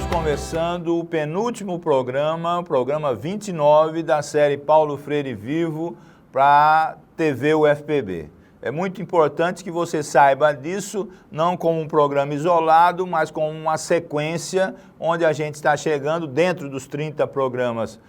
Estamos começando o penúltimo programa, o programa 29 da série Paulo Freire Vivo para a TV UFPB. É muito importante que você saiba disso, não como um programa isolado, mas como uma sequência onde a gente está chegando dentro dos 30 programas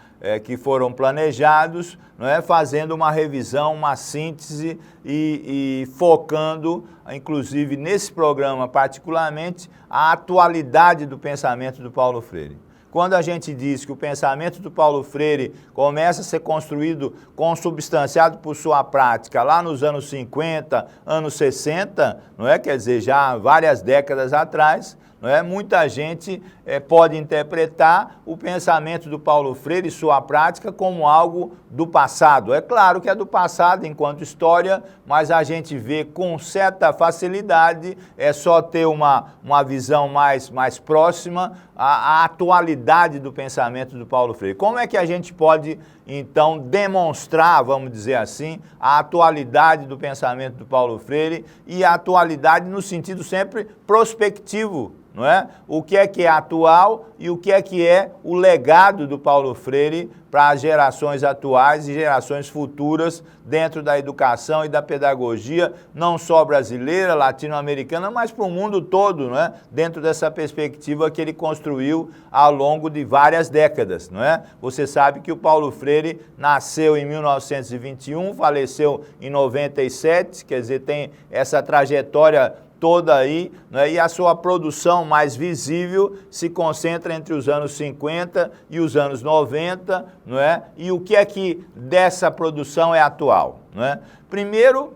que foram planejados, não é? Fazendo uma revisão, uma síntese e focando, inclusive nesse programa particularmente, a atualidade do pensamento do Paulo Freire. Quando a gente diz que o pensamento do Paulo Freire começa a ser construído, consubstanciado por sua prática lá nos anos 50, anos 60, não é? Quer dizer, já várias décadas atrás, não é? Muita gente pode interpretar o pensamento do Paulo Freire e sua prática como algo do passado. É claro que é do passado enquanto história, mas a gente vê com certa facilidade, é só ter uma visão mais próxima, a atualidade do pensamento do Paulo Freire. Como é que a gente pode, então, demonstrar, vamos dizer assim, a atualidade do pensamento do Paulo Freire e a atualidade no sentido sempre prospectivo, não é? O que é atual e o que é o legado do Paulo Freire para as gerações atuais e gerações futuras dentro da educação e da pedagogia, não só brasileira, latino-americana, mas para o mundo todo, não é? Dentro dessa perspectiva que ele construiu ao longo de várias décadas, não é? Você sabe que o Paulo Freire nasceu em 1921, faleceu em 97, quer dizer, tem essa trajetória toda aí, né? E a sua produção mais visível se concentra entre os anos 50 e os anos 90, não é? E o que é que dessa produção é atual, não é? Primeiro,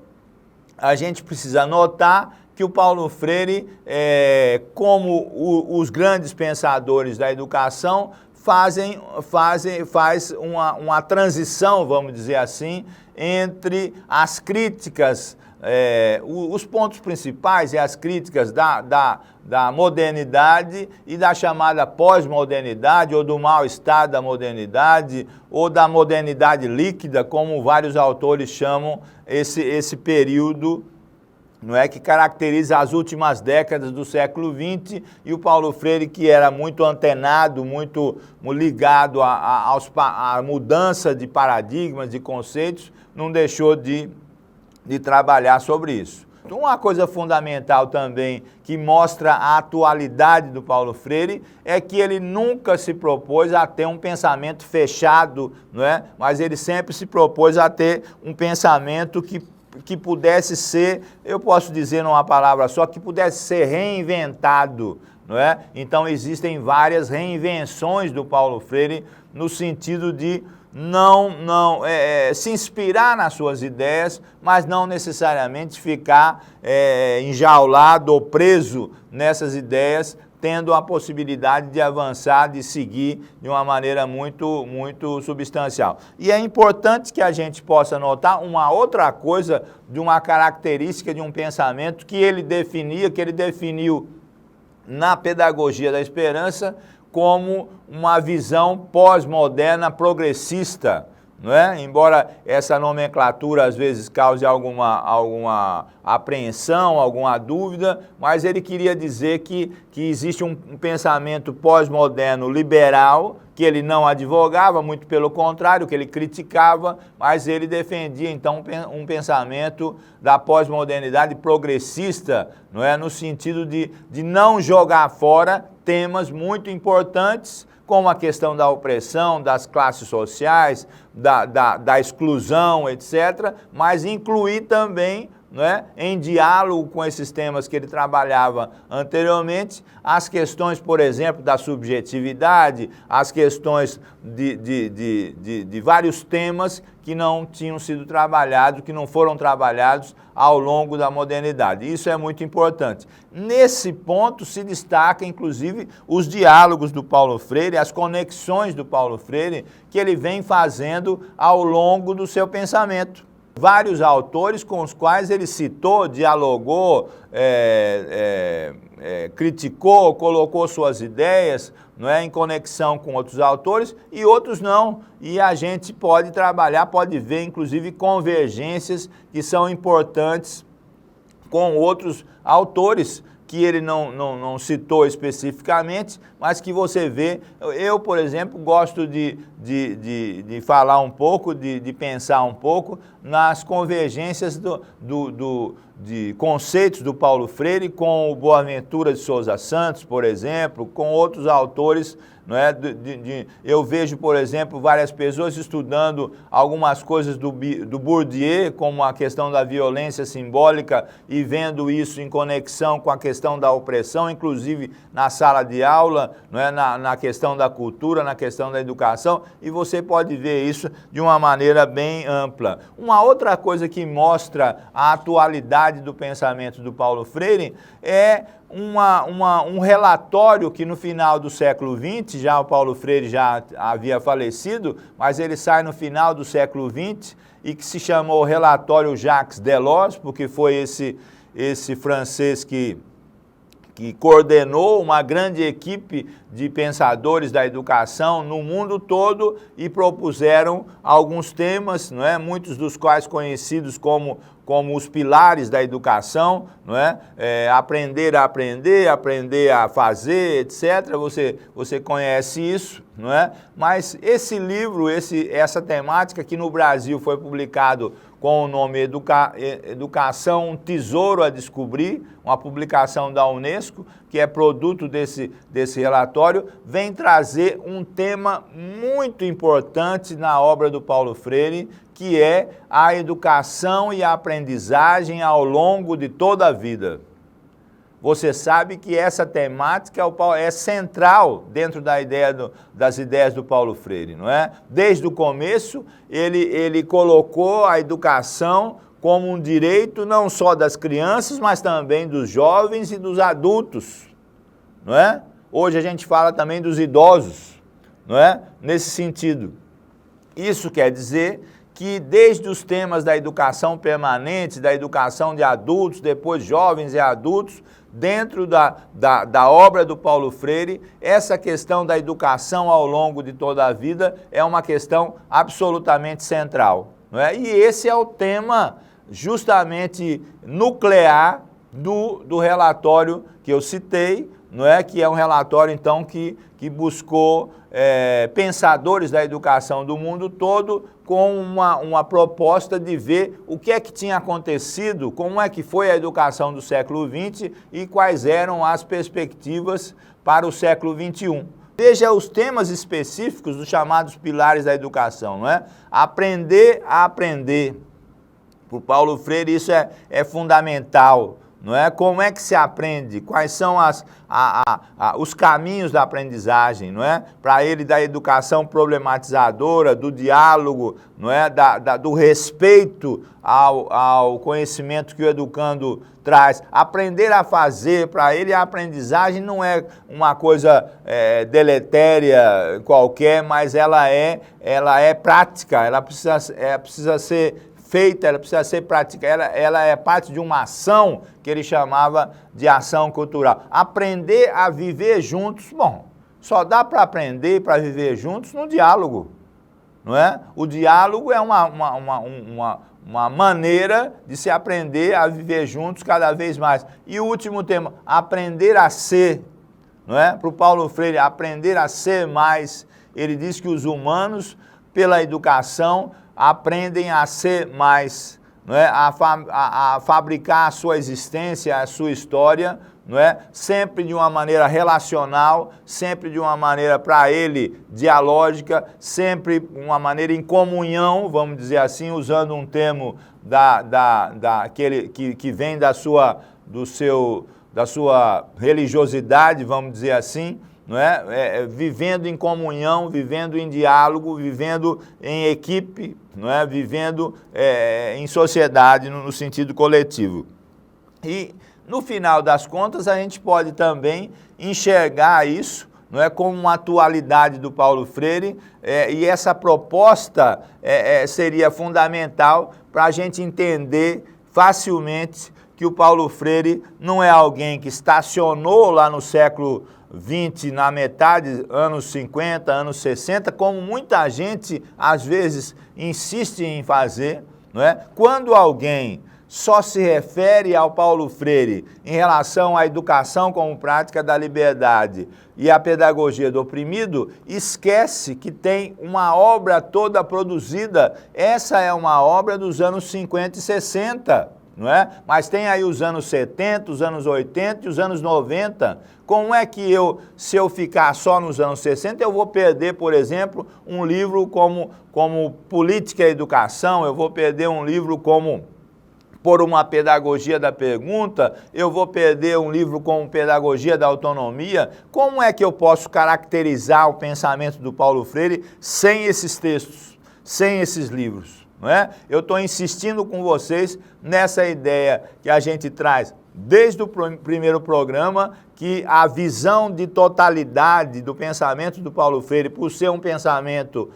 a gente precisa notar que o Paulo Freire, como os grandes pensadores da educação, faz uma transição, vamos dizer assim, entre as críticas, os pontos principais e as críticas da modernidade e da chamada pós-modernidade, ou do mal-estar da modernidade, ou da modernidade líquida, como vários autores chamam esse período, não é, que caracteriza as últimas décadas do século XX, e o Paulo Freire, que era muito antenado, muito ligado à mudança de paradigmas, de conceitos, não deixou de trabalhar sobre isso. Então, uma coisa fundamental também que mostra a atualidade do Paulo Freire é que ele nunca se propôs a ter um pensamento fechado, não é? Mas ele sempre se propôs a ter um pensamento que pudesse ser, eu posso dizer numa palavra só, que pudesse ser reinventado, não é? Então existem várias reinvenções do Paulo Freire no sentido de se inspirar nas suas ideias, mas não necessariamente ficar enjaulado ou preso nessas ideias, tendo a possibilidade de avançar, de seguir de uma maneira muito substancial. E é importante que a gente possa notar uma outra coisa de uma característica de um pensamento que ele definiu na Pedagogia da Esperança como uma visão pós-moderna progressista, não é? Embora essa nomenclatura às vezes cause alguma apreensão, alguma dúvida, mas ele queria dizer que existe um pensamento pós-moderno liberal, que ele não advogava, muito pelo contrário, que ele criticava, mas ele defendia então um pensamento da pós-modernidade progressista, não é? No sentido de não jogar fora temas muito importantes, como a questão da opressão, das classes sociais, da exclusão, etc., mas incluir também, não é, em diálogo com esses temas que ele trabalhava anteriormente, as questões, por exemplo, da subjetividade, as questões de vários temas que não tinham sido trabalhados, que não foram trabalhados ao longo da modernidade. Isso é muito importante. Nesse ponto se destaca, inclusive, os diálogos do Paulo Freire, as conexões do Paulo Freire, que ele vem fazendo ao longo do seu pensamento. Vários autores com os quais ele citou, dialogou, criticou, colocou suas ideias, não é, em conexão com outros autores e outros não. E a gente pode trabalhar, pode ver, inclusive, convergências que são importantes com outros autores que ele não citou especificamente, mas que você vê. Eu, por exemplo, gosto de falar um pouco, de pensar um pouco nas convergências de conceitos do Paulo Freire com o Boaventura de Souza Santos, por exemplo, com outros autores. Não é? Eu vejo, por exemplo, várias pessoas estudando algumas coisas do Bourdieu, como a questão da violência simbólica, e vendo isso em conexão com a questão da opressão, inclusive na sala de aula, não é? na questão da cultura, na questão da educação, e você pode ver isso de uma maneira bem ampla. Uma outra coisa que mostra a atualidade do pensamento do Paulo Freire é um relatório que no final do século XX, já o Paulo Freire já havia falecido, mas ele sai no final do século XX e que se chamou Relatório Jacques Delors, porque foi esse francês que coordenou uma grande equipe de pensadores da educação no mundo todo e propuseram alguns temas, não é? Muitos dos quais conhecidos como os pilares da educação, não é? Aprender a aprender, aprender a fazer, etc. Você conhece isso, não é? Mas esse livro, essa temática que no Brasil foi publicado com o nome Educação, um Tesouro a Descobrir, uma publicação da Unesco, que é produto desse relatório, vem trazer um tema muito importante na obra do Paulo Freire, que é a educação e a aprendizagem ao longo de toda a vida. Você sabe que essa temática é central dentro das ideias do Paulo Freire, não é? Desde o começo, ele colocou a educação como um direito não só das crianças, mas também dos jovens e dos adultos, não é? Hoje a gente fala também dos idosos, não é? Nesse sentido. Isso quer dizer que desde os temas da educação permanente, da educação de adultos, depois jovens e adultos, dentro da obra do Paulo Freire, essa questão da educação ao longo de toda a vida é uma questão absolutamente central, não é? E esse é o tema justamente nuclear do relatório que eu citei, não é? Que é um relatório, então, que buscou pensadores da educação do mundo todo com uma proposta de ver o que é que tinha acontecido, como é que foi a educação do século XX e quais eram as perspectivas para o século XXI. Veja os temas específicos dos chamados pilares da educação, não é? Aprender a aprender. Para o Paulo Freire isso é fundamental, não é? Como é que se aprende? Quais são os caminhos da aprendizagem, não é? Para ele, da educação problematizadora, do diálogo, não é? Do respeito ao conhecimento que o educando traz. Aprender a fazer, para ele a aprendizagem não é uma coisa deletéria qualquer, mas ela é prática, ela precisa ser feita, ela precisa ser praticada, ela é parte de uma ação que ele chamava de ação cultural. Aprender a viver juntos, bom, só dá para aprender, para viver juntos no diálogo, não é? O diálogo é uma maneira de se aprender a viver juntos cada vez mais. E o último tema, aprender a ser, não é? Para o Paulo Freire, aprender a ser mais, ele diz que os humanos, pela educação, aprendem a ser mais, não é? a fabricar a sua existência, a sua história, não é? Sempre de uma maneira relacional, sempre de uma maneira, para ele, dialógica, sempre uma maneira em comunhão, vamos dizer assim, usando um termo que vem da sua religiosidade, vamos dizer assim, não é? Vivendo em comunhão, vivendo em diálogo, vivendo em equipe, não é? Vivendo em sociedade no sentido coletivo. E no final das contas a gente pode também enxergar isso, não é, como uma atualidade do Paulo Freire, e essa proposta seria fundamental para a gente entender facilmente que o Paulo Freire não é alguém que estacionou lá no século XX, na metade, anos 50, anos 60, como muita gente às vezes insiste em fazer, não é? Quando alguém só se refere ao Paulo Freire em relação à educação como prática da liberdade e à pedagogia do oprimido, esquece que tem uma obra toda produzida. Essa é uma obra dos anos 50 e 60, não é? Mas tem aí os anos 70, os anos 80 e os anos 90. Como é que se eu ficar só nos anos 60, eu vou perder, por exemplo, um livro como Política e Educação, eu vou perder um livro como Por uma Pedagogia da Pergunta, eu vou perder um livro como Pedagogia da Autonomia. Como é que eu posso caracterizar o pensamento do Paulo Freire sem esses textos, sem esses livros? Não é? Eu estou insistindo com vocês nessa ideia que a gente traz desde o primeiro programa, que a visão de totalidade do pensamento do Paulo Freire, por ser um pensamento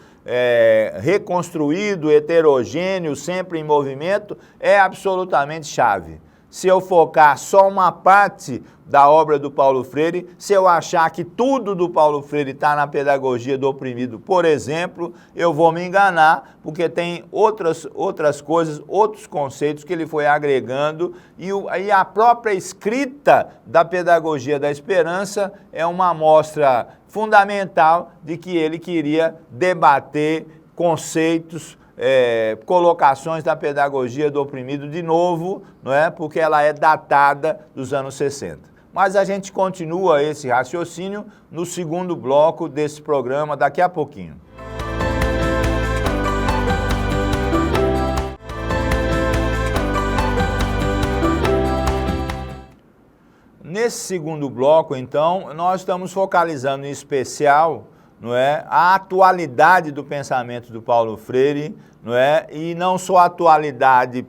reconstruído, heterogêneo, sempre em movimento, é absolutamente chave. Se eu focar só uma parte da obra do Paulo Freire, se eu achar que tudo do Paulo Freire está na pedagogia do oprimido, por exemplo, eu vou me enganar, porque tem outras coisas, outros conceitos que ele foi agregando, e a própria escrita da pedagogia da esperança é uma amostra fundamental de que ele queria debater conceitos, colocações da pedagogia do oprimido de novo, não é? Porque ela é datada dos anos 60. Mas a gente continua esse raciocínio no segundo bloco desse programa daqui a pouquinho. Nesse segundo bloco, então, nós estamos focalizando em especial, não é, a atualidade do pensamento do Paulo Freire, não é, e não só a atualidade,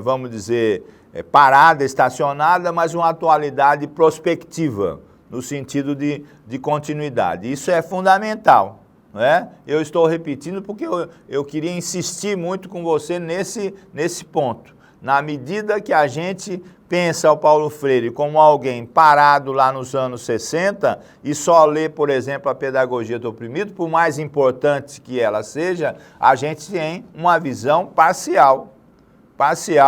vamos dizer, parada, estacionada, mas uma atualidade prospectiva, no sentido de continuidade. Isso é fundamental, não é? Eu estou repetindo porque eu queria insistir muito com você nesse ponto. Na medida que a gente pensa o Paulo Freire como alguém parado lá nos anos 60 e só lê, por exemplo, a pedagogia do oprimido, por mais importante que ela seja, a gente tem uma visão parcial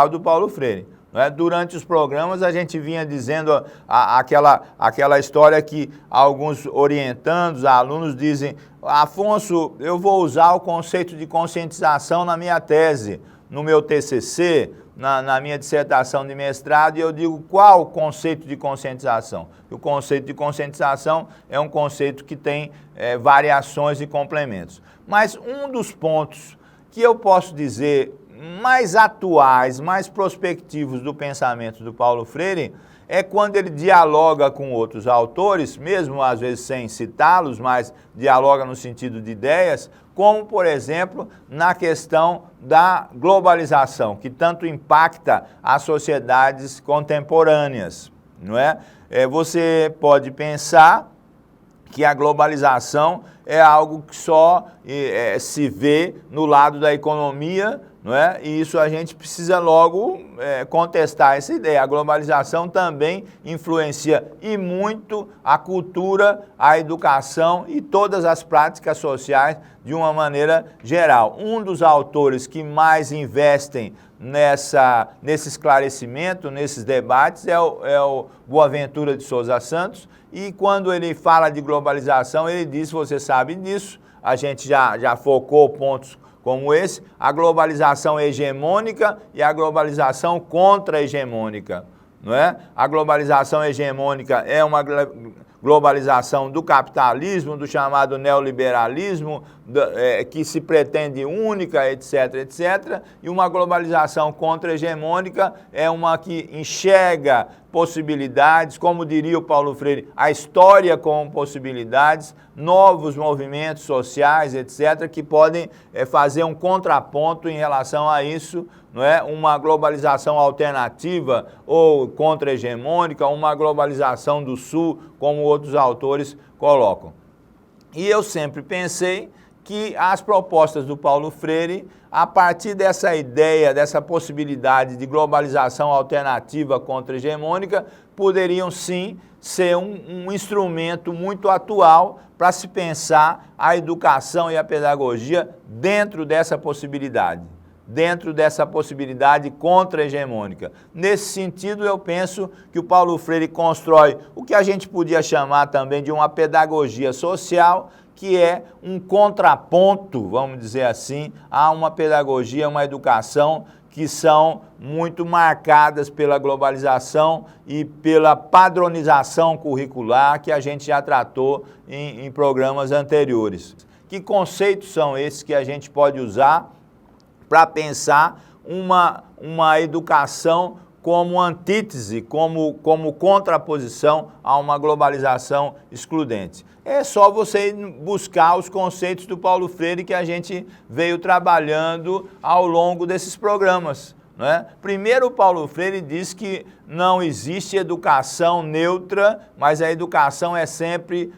do Paulo Freire. Durante os programas a gente vinha dizendo aquela história que alguns orientandos, alunos dizem: Afonso, eu vou usar o conceito de conscientização na minha tese, no meu TCC, na minha dissertação de mestrado, e eu digo: qual o conceito de conscientização? O conceito de conscientização é um conceito que tem variações e complementos. Mas um dos pontos que eu posso dizer mais atuais, mais prospectivos do pensamento do Paulo Freire é quando ele dialoga com outros autores, mesmo às vezes sem citá-los, mas dialoga no sentido de ideias, como, por exemplo, na questão da globalização, que tanto impacta as sociedades contemporâneas, não é? Você pode pensar que a globalização é algo que só se vê no lado da economia, não é? E isso a gente precisa logo contestar essa ideia. A globalização também influencia e muito a cultura, a educação e todas as práticas sociais de uma maneira geral. Um dos autores que mais investem nesse esclarecimento, nesses debates, é o Boaventura de Souza Santos, e quando ele fala de globalização, ele diz, você sabe disso, a gente já focou pontos como esse, a globalização hegemônica e a globalização contra-hegemônica, não é? A globalização hegemônica é uma globalização do capitalismo, do chamado neoliberalismo, que se pretende única, etc., etc., e uma globalização contra-hegemônica é uma que enxerga possibilidades, como diria o Paulo Freire, a história com possibilidades, novos movimentos sociais, etc., que podem fazer um contraponto em relação a isso, não é? Uma globalização alternativa ou contra-hegemônica, uma globalização do Sul, como outros autores colocam. E eu sempre pensei que as propostas do Paulo Freire, a partir dessa ideia, dessa possibilidade de globalização alternativa contra-hegemônica, poderiam sim ser um instrumento muito atual para se pensar a educação e a pedagogia dentro dessa possibilidade. dentro dessa possibilidade contra-hegemônica. Nesse sentido, eu penso que o Paulo Freire constrói o que a gente podia chamar também de uma pedagogia social, que é um contraponto, vamos dizer assim, a uma pedagogia, uma educação que são muito marcadas pela globalização e pela padronização curricular que a gente já tratou em programas anteriores. Que conceitos são esses que a gente pode usar para pensar uma educação como antítese, como contraposição a uma globalização excludente? É só você buscar os conceitos do Paulo Freire que a gente veio trabalhando ao longo desses programas, não é? Primeiro, o Paulo Freire diz que não existe educação neutra, mas a educação é sempre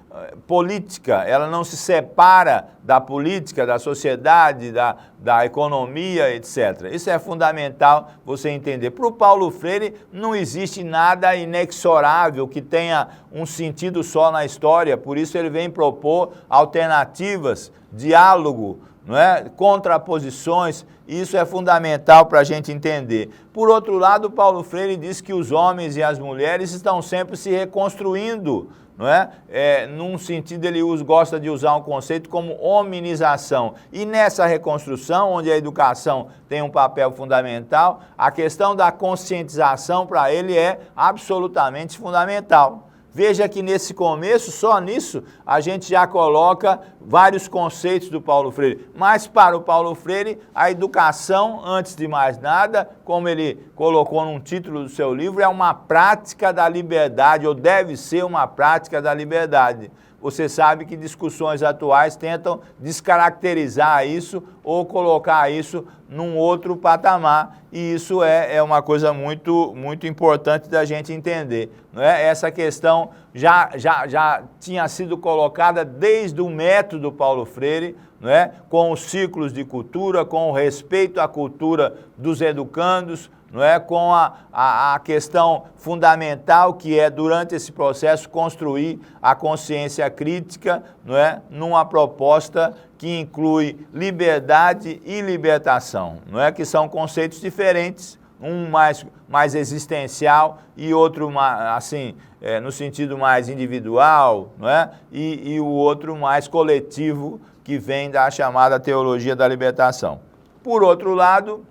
política, ela não se separa da política, da sociedade, da economia, etc. Isso é fundamental você entender. Para o Paulo Freire, não existe nada inexorável que tenha um sentido só na história, por isso ele vem propor alternativas, diálogo, não é? Contraposições, isso é fundamental para a gente entender. Por outro lado, Paulo Freire diz que os homens e as mulheres estão sempre se reconstruindo, não é? Num sentido, ele gosta de usar um conceito como hominização. E nessa reconstrução, onde a educação tem um papel fundamental, a questão da conscientização para ele é absolutamente fundamental. Veja que nesse começo, só nisso, a gente já coloca vários conceitos do Paulo Freire. Mas para o Paulo Freire, a educação, antes de mais nada, como ele colocou num título do seu livro, é uma prática da liberdade, ou deve ser uma prática da liberdade. Você sabe que discussões atuais tentam descaracterizar isso ou colocar isso num outro patamar, e isso é uma coisa muito importante da gente entender, não é? Essa questão já tinha sido colocada desde o método Paulo Freire, não é? Com os ciclos de cultura, com o respeito à cultura dos educandos, não é? Com a questão fundamental que é, durante esse processo, construir a consciência crítica, não é? Numa proposta que inclui liberdade e libertação, não é? Que são conceitos diferentes, um mais existencial e outro assim, no sentido mais individual, não é? E o outro mais coletivo, que vem da chamada teologia da libertação. Por outro lado,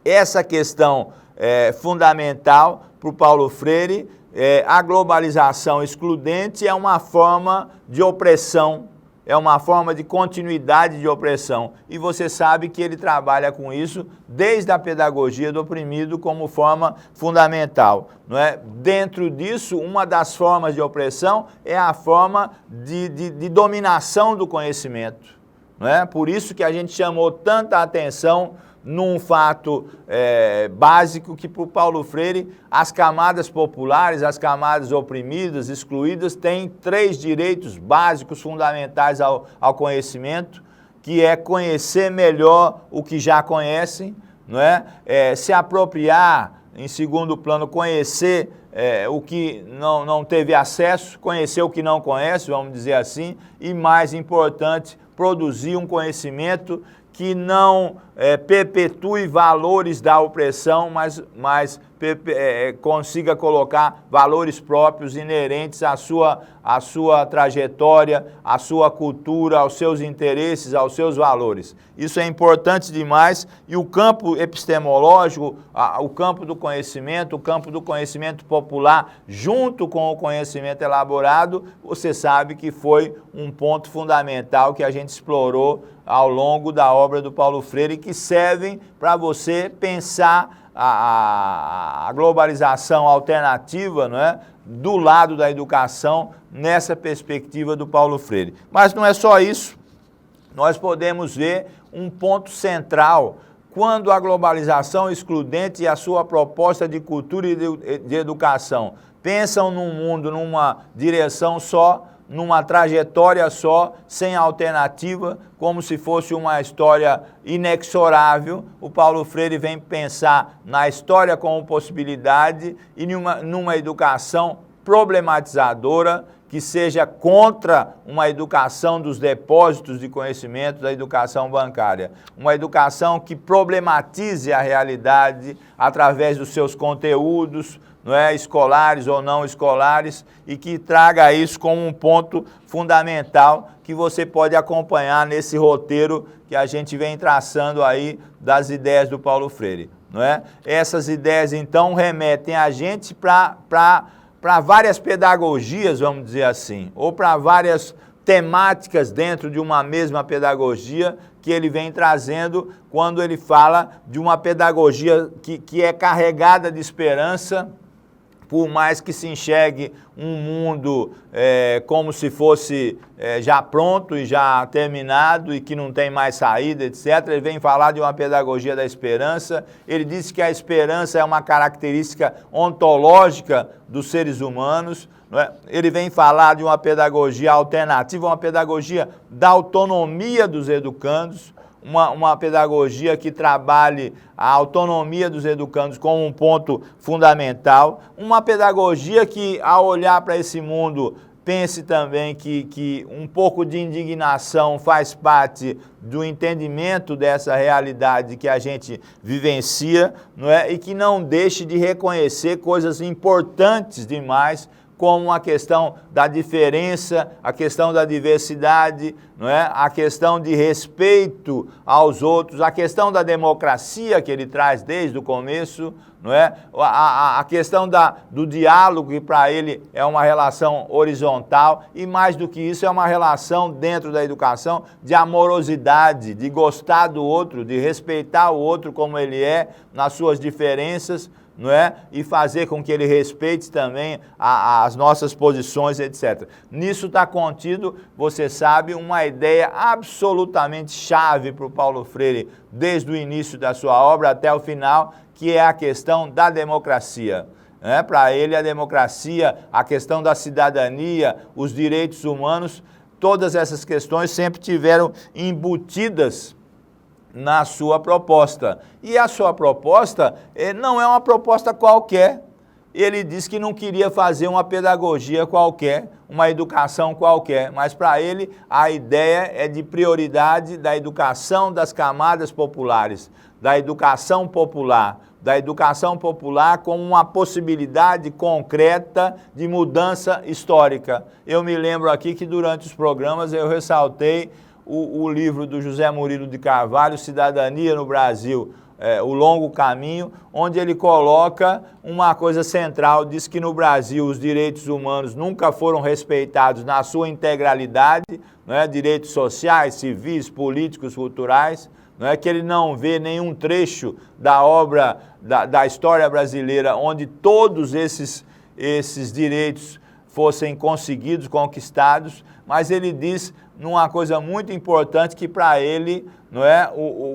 essa questão fundamental para o Paulo Freire, a globalização excludente é uma forma de opressão, é uma forma de continuidade de opressão. E você sabe que ele trabalha com isso desde a pedagogia do oprimido como forma fundamental, não é? Dentro disso, uma das formas de opressão é a forma de dominação do conhecimento, não é? Por isso que a gente chamou tanta atenção num fato básico que, para o Paulo Freire, as camadas populares, as camadas oprimidas, excluídas, têm 3 direitos básicos fundamentais ao conhecimento, que é conhecer melhor o que já conhecem, não é? Se apropriar, em segundo plano, conhecer o que não teve acesso, conhecer o que não conhece, vamos dizer assim, e, mais importante, produzir um conhecimento que não perpetue valores da opressão, mas consiga colocar valores próprios inerentes à sua trajetória, à sua cultura, aos seus interesses, aos seus valores. Isso é importante demais, e o campo epistemológico, o campo do conhecimento popular, junto com o conhecimento elaborado, você sabe que foi um ponto fundamental que a gente explorou ao longo da obra do Paulo Freire, que servem para você pensar a globalização alternativa, não é? Do lado da educação, nessa perspectiva do Paulo Freire. Mas não é só isso, nós podemos ver um ponto central quando a globalização excludente e a sua proposta de cultura e de educação pensam num mundo, numa direção só, numa trajetória só, sem alternativa, como se fosse uma história inexorável. O Paulo Freire vem pensar na história como possibilidade e numa educação problematizadora que seja contra uma educação dos depósitos de conhecimento, da educação bancária. Uma educação que problematize a realidade através dos seus conteúdos, não é, escolares ou não escolares, e que traga isso como um ponto fundamental que você pode acompanhar nesse roteiro que a gente vem traçando aí das ideias do Paulo Freire, não é? Essas ideias, então, remetem a gente para várias pedagogias, vamos dizer assim, ou para várias temáticas dentro de uma mesma pedagogia que ele vem trazendo quando ele fala de uma pedagogia que é carregada de esperança, por mais que se enxergue um mundo como se fosse já pronto e já terminado e que não tem mais saída, etc. Ele vem falar de uma pedagogia da esperança. Ele disse que a esperança é uma característica ontológica dos seres humanos. Não é? Ele vem falar de uma pedagogia alternativa, uma pedagogia da autonomia dos educandos, uma pedagogia que trabalhe a autonomia dos educandos como um ponto fundamental, uma pedagogia que, ao olhar para esse mundo, pense também que um pouco de indignação faz parte do entendimento dessa realidade que a gente vivencia, não é? E que não deixe de reconhecer coisas importantes demais, como a questão da diferença, a questão da diversidade, não é? A questão de respeito aos outros, a questão da democracia que ele traz desde o começo, não é? A questão do diálogo, que para ele é uma relação horizontal, e mais do que isso é uma relação dentro da educação de amorosidade, de gostar do outro, de respeitar o outro como ele é, nas suas diferenças, não é? E fazer com que ele respeite também as nossas posições, etc. Nisso está contido, você sabe, uma ideia absolutamente chave para o Paulo Freire, desde o início da sua obra até o final, que é a questão da democracia. Para ele, a democracia, a questão da cidadania, os direitos humanos, todas essas questões sempre tiveram embutidas na sua proposta. E a sua proposta não é uma proposta qualquer. Ele disse que não queria fazer uma pedagogia qualquer, uma educação qualquer, mas para ele a ideia é de prioridade da educação das camadas populares, da educação popular como uma possibilidade concreta de mudança histórica. Eu me lembro aqui que durante os programas eu ressaltei o livro do José Murilo de Carvalho, Cidadania no Brasil, O Longo Caminho, onde ele coloca uma coisa central, diz que no Brasil os direitos humanos nunca foram respeitados na sua integralidade, não é? Direitos sociais, civis, políticos, culturais, não é? Que ele não vê nenhum trecho da obra da história brasileira onde todos esses direitos fossem conseguidos, conquistados, mas ele diz numa coisa muito importante que para ele, não é,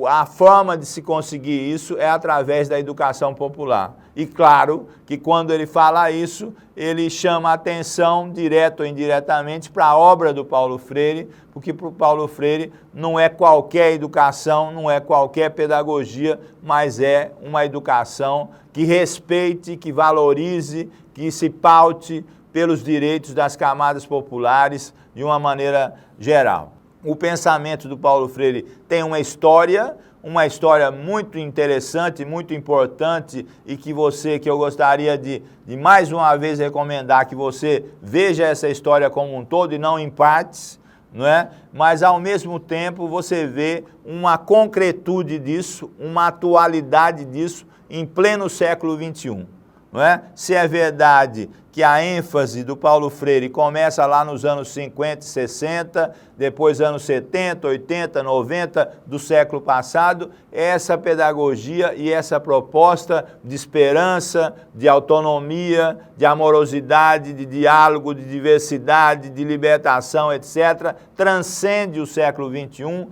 a forma de se conseguir isso é através da educação popular. E claro que quando ele fala isso, ele chama a atenção, direto ou indiretamente, para a obra do Paulo Freire, porque para o Paulo Freire não é qualquer educação, não é qualquer pedagogia, mas é uma educação que respeite, que valorize, que se paute pelos direitos das camadas populares de uma maneira geral. O pensamento do Paulo Freire tem uma história muito interessante, muito importante e que eu gostaria de mais uma vez recomendar que você veja essa história como um todo e não em partes, não é? Mas ao mesmo tempo você vê uma concretude disso, uma atualidade disso em pleno século XXI. Não é? Se é verdade que a ênfase do Paulo Freire começa lá nos anos 50 e 60, depois anos 70, 80, 90 do século passado, essa pedagogia e essa proposta de esperança, de autonomia, de amorosidade, de diálogo, de diversidade, de libertação, etc., transcende o século XXI,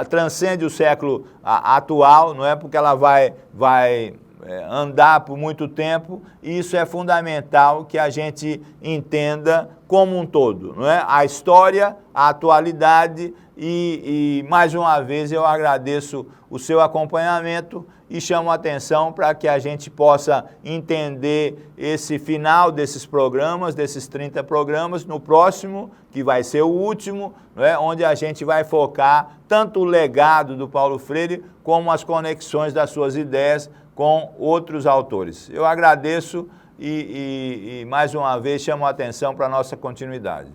transcende o século atual, não é? Porque ela vai andar por muito tempo, e isso é fundamental que a gente entenda como um todo, não é? A história, a atualidade e mais uma vez eu agradeço o seu acompanhamento e chamo a atenção para que a gente possa entender esse final desses programas, desses 30 programas, no próximo, que vai ser o último, não é? Onde a gente vai focar tanto o legado do Paulo Freire como as conexões das suas ideias com outros autores. Eu agradeço e mais uma vez chamo a atenção para a nossa continuidade.